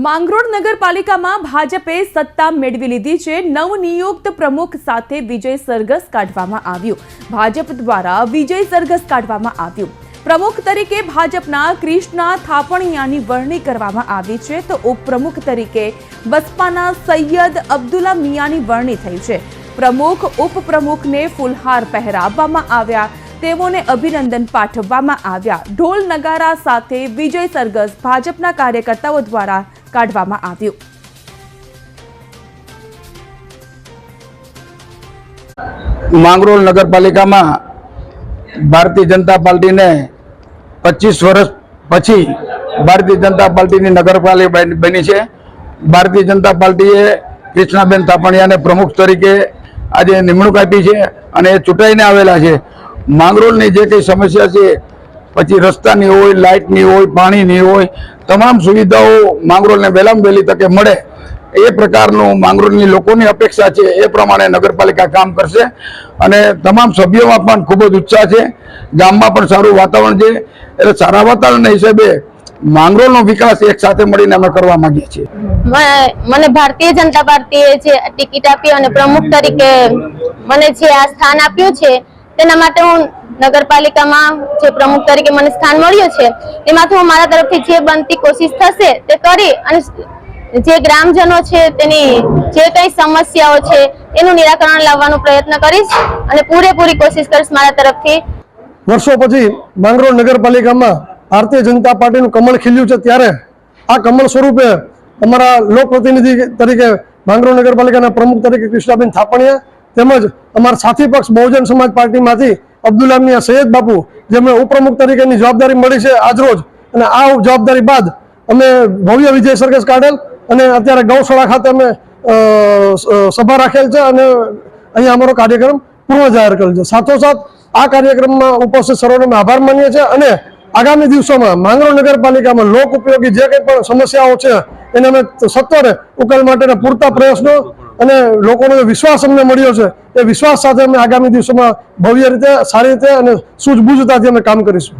માંગરોળ નગરપાલિકામાં ભાજપે સત્તા મેળવી લીધી છે। નવનિયુક્ત પ્રમુખ સાથે વિજય સરઘસ કાઢવામાં આવ્યું। ભાજપ દ્વારા વિજય સરઘસ કાઢવામાં આવ્યું। પ્રમુખ તરીકે ભાજપના કૃષ્ણા થાપણિયાની વરણી કરવામાં આવી છે, તો ઉપપ્રમુખ તરીકે બસપાના સૈયદ અબ્દુલ્લા મિયાની વરણી થઈ છે। પ્રમુખ ઉપપ્રમુખને ફૂલહાર પહેરાવવામાં આવ્યા, તેઓને અભિનંદન પાઠવવામાં આવ્યા। ઢોલ નગારા સાથે વિજય સરઘસ ભાજપના કાર્યકર્તાઓ દ્વારા કાઢવામાં આવ્યું। માંગરોળ નગરપાલિકામાં ભારતીય જનતા પાર્ટીને 25 વર્ષ પછી ભારતીય જનતા પાર્ટીની નગરપાલિકા બની છે। ભારતીય જનતા પાર્ટીએ કૃષ્ણાબેન થાપણિયાને પ્રમુખ તરીકે આજે નિમણૂક આપી છે અને એ ચૂંટાઈને આવેલા છે। માંગરોળની જે કંઈ સમસ્યા છે, પછી રસ્તાની હોય, લાઇટની હોય, પાણીની હોય, તમામ સુવિધાઓ માંગરોળને વહેલામાં વહેલી તકે મળે એ પ્રકારનું માંગરોળની લોકોની અપેક્ષા છે। એ પ્રમાણે નગરપાલિકા કામ કરશે અને તમામ સભ્યોમાં પણ ખૂબ જ ઉત્સાહ છે। ગામમાં પણ સારું વાતાવરણ છે, એટલે સારા વાતાવરણના હિસાબે માંગરોળનો વિકાસ એક સાથે મળીને અમે કરવા માંગીએ છીએ। મને ભારતીય જનતા પાર્ટીએ જે ટિકિટ આપી અને પ્રમુખ તરીકે મને જે આ સ્થાન આપ્યું છે, તેના માટે હું નગરપાલિકામાં જે પ્રમુખ તરીકે મને સ્થાન મળ્યું છે, એમાંથી હું મારા તરફથી જે બનતી કોશિશ થશે તે કરી અને જે ગ્રામજનો છે તેની જે કઈ સમસ્યાઓ છે એનું નિરાકરણ લાવવાનો પ્રયત્ન કરીશ અને પૂરેપૂરી કોશિશ કરીશ મારા તરફથી। વર્ષો પછી માંગરોળ નગરપાલિકામાં ભારતીય જનતા પાર્ટીનું કમળ ખીલ્યું છે, ત્યારે આ કમળ સ્વરૂપે અમારા લોકપ્રતિનિધિ તરીકે માંગરોળ નગરપાલિકાના પ્રમુખ તરીકે કૃષ્ણાબેન થાપણિયા તેમજ અમારા સાથી પક્ષ બહુજન સમાજ પાર્ટીમાંથી અબ્દુલ્લા મિયા સૈયદ બાપુ, જેમને ઉપપ્રમુખ તરીકેની જવાબદારી મળી છે આજરોજ, અને આ જવાબદારી બાદ અમે ભવ્ય વિજય સરઘસ કાઢેલ અને અત્યારે ગૌશાળા ખાતે અમે સભા રાખેલ છે અને અહીંયા અમારો કાર્યક્રમ પૂર્ણ જાહેર કરેલ છે। સાથોસાથ આ કાર્યક્રમમાં ઉપસ્થિત સર્વનો અમે આભાર માનીએ છીએ અને આગામી દિવસોમાં માંગરોળ નગરપાલિકામાં લોક ઉપયોગી જે કંઈ પણ સમસ્યાઓ છે એને અમે સત્વરે ઉકેલ માટેના પૂરતા પ્રયત્નો અને લોકોનો વિશ્વાસ અમને મળ્યો છે, એ વિશ્વાસ સાથે અમે આગામી દિવસોમાં ભવ્ય રીતે, સારી રીતે અને સૂઝબૂઝતાથી અમે કામ કરીશું।